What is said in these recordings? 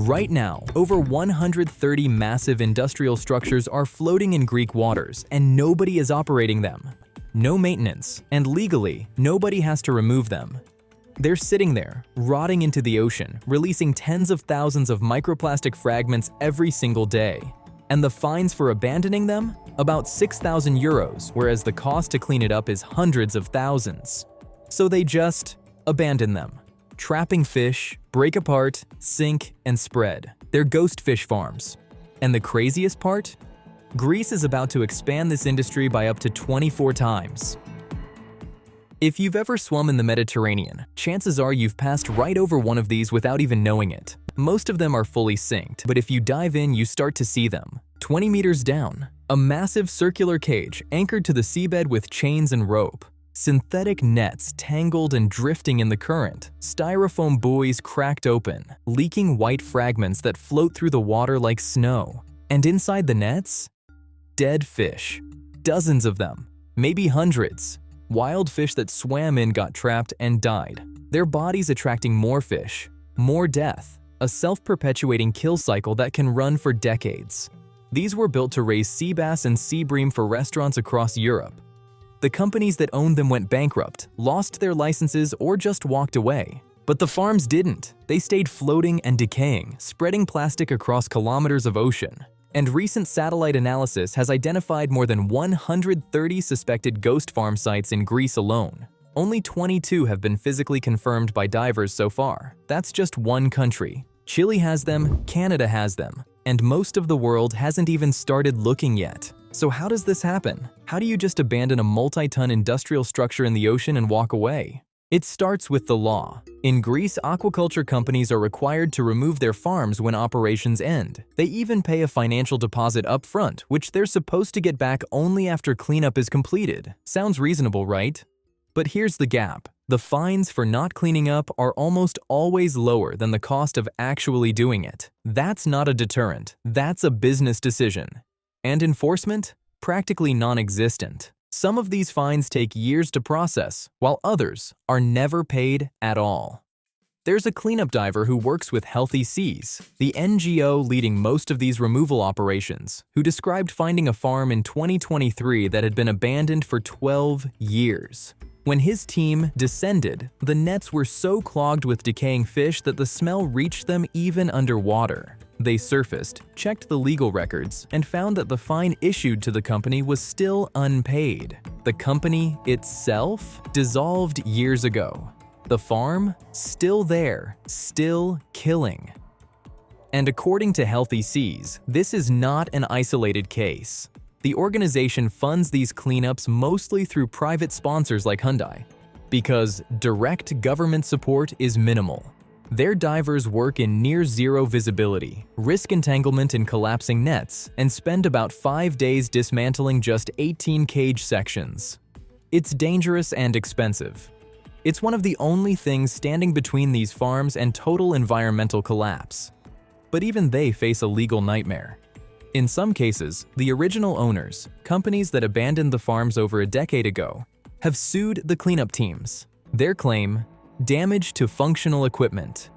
Right now, over 130 massive industrial structures are floating in Greek waters, and nobody is operating them. No maintenance, and legally, nobody has to remove them. They're sitting there, rotting into the ocean, releasing tens of thousands of microplastic fragments every single day. And the fines for abandoning them? About 6,000 euros, whereas the cost to clean it up is hundreds of thousands. So they just abandon them. Trapping fish, break apart, sink, and spread. They're ghost fish farms. And the craziest part? Greece is about to expand this industry by up to 24 times. If you've ever swum in the Mediterranean, chances are you've passed right over one of these without even knowing it. Most of them are fully synced, but if you dive in, you start to see them. 20 meters down, a massive circular cage anchored to the seabed with chains and rope. Synthetic nets tangled and drifting in the current, styrofoam buoys cracked open, leaking white fragments that float through the water like snow. And inside the nets? Dead fish. Dozens of them, maybe hundreds. Wild fish that swam in got trapped and died, their bodies attracting more fish, more death, a self-perpetuating kill cycle that can run for decades. These were built to raise sea bass and sea bream for restaurants across Europe. The companies that owned them went bankrupt, lost their licenses, or just walked away. But the farms didn't. They stayed floating and decaying, spreading plastic across kilometers of ocean. And recent satellite analysis has identified more than 130 suspected ghost farm sites in Greece alone. Only 22 have been physically confirmed by divers so far. That's just one country. Chile has them, Canada has them, and most of the world hasn't even started looking yet. So how does this happen? How do you just abandon a multi-ton industrial structure in the ocean and walk away? It starts with the law. In Greece, aquaculture companies are required to remove their farms when operations end. They even pay a financial deposit up front, which they're supposed to get back only after cleanup is completed. Sounds reasonable, right? But here's the gap. The fines for not cleaning up are almost always lower than the cost of actually doing it. That's not a deterrent. That's a business decision. And enforcement? Practically non-existent. Some of these fines take years to process, while others are never paid at all. There's a cleanup diver who works with Healthy Seas, the NGO leading most of these removal operations, who described finding a farm in 2023 that had been abandoned for 12 years. When his team descended, the nets were so clogged with decaying fish that the smell reached them even underwater. They surfaced, checked the legal records, and found that the fine issued to the company was still unpaid. The company itself dissolved years ago. The farm? Still there, still killing. And according to Healthy Seas, this is not an isolated case. The organization funds these cleanups mostly through private sponsors like Hyundai, because direct government support is minimal. Their divers work in near-zero visibility, risk entanglement in collapsing nets, and spend about 5 days dismantling just 18 cage sections. It's dangerous and expensive. It's one of the only things standing between these farms and total environmental collapse. But even they face a legal nightmare. In some cases, the original owners, companies that abandoned the farms over a decade ago, have sued the cleanup teams. Their claim: damage to functional equipment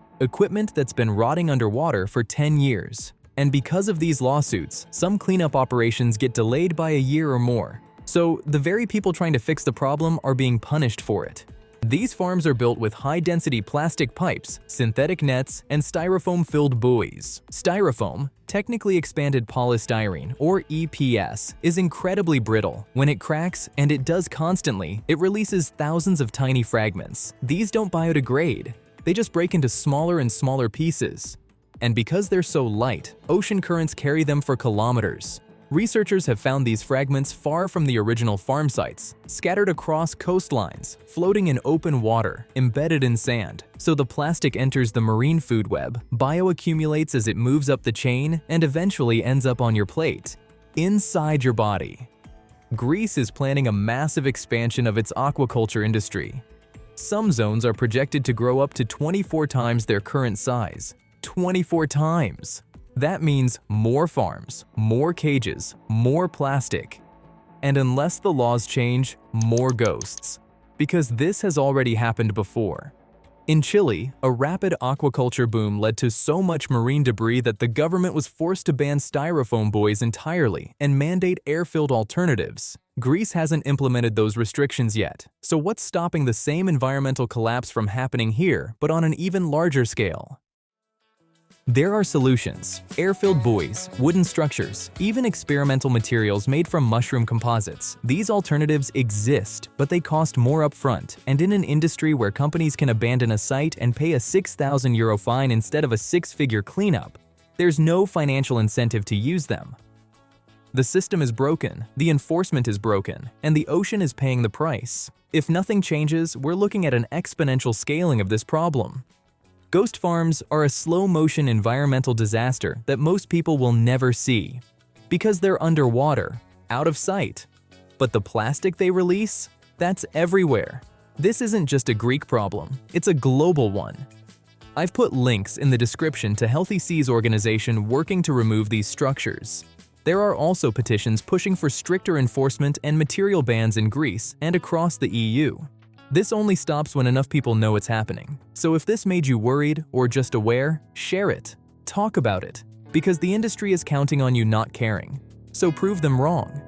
that's been rotting underwater for 10 years. And because of these lawsuits, some cleanup operations get delayed by a year or more. So the very people trying to fix the problem are being punished for it. These farms are built with high-density plastic pipes, synthetic nets, and styrofoam-filled buoys. Styrofoam, technically expanded polystyrene, or EPS, is incredibly brittle. When it cracks, and it does constantly, it releases thousands of tiny fragments. These don't biodegrade. They just break into smaller and smaller pieces. And because they're so light, ocean currents carry them for kilometers. Researchers have found these fragments far from the original farm sites, scattered across coastlines, floating in open water, embedded in sand. So the plastic enters the marine food web, bioaccumulates as it moves up the chain, and eventually ends up on your plate, inside your body. Greece is planning a massive expansion of its aquaculture industry. Some zones are projected to grow up to 24 times their current size. 24 times! That means more farms, more cages, more plastic. And unless the laws change, more ghosts. Because this has already happened before. In Chile, a rapid aquaculture boom led to so much marine debris that the government was forced to ban styrofoam buoys entirely and mandate air-filled alternatives. Greece hasn't implemented those restrictions yet, so what's stopping the same environmental collapse from happening here, but on an even larger scale? There are solutions: air-filled buoys, wooden structures, even experimental materials made from mushroom composites. These alternatives exist, but they cost more upfront, and in an industry where companies can abandon a site and pay a €6,000 fine instead of a six-figure cleanup, there's no financial incentive to use them. The system is broken, the enforcement is broken, and the ocean is paying the price. If nothing changes, we're looking at an exponential scaling of this problem. Ghost farms are a slow-motion environmental disaster that most people will never see because they're underwater, out of sight. But the plastic they release? That's everywhere. This isn't just a Greek problem, it's a global one. I've put links in the description to Healthy Seas organization working to remove these structures. There are also petitions pushing for stricter enforcement and material bans in Greece and across the EU. This only stops when enough people know it's happening. So if this made you worried or just aware, share it. Talk about it. Because the industry is counting on you not caring. So prove them wrong.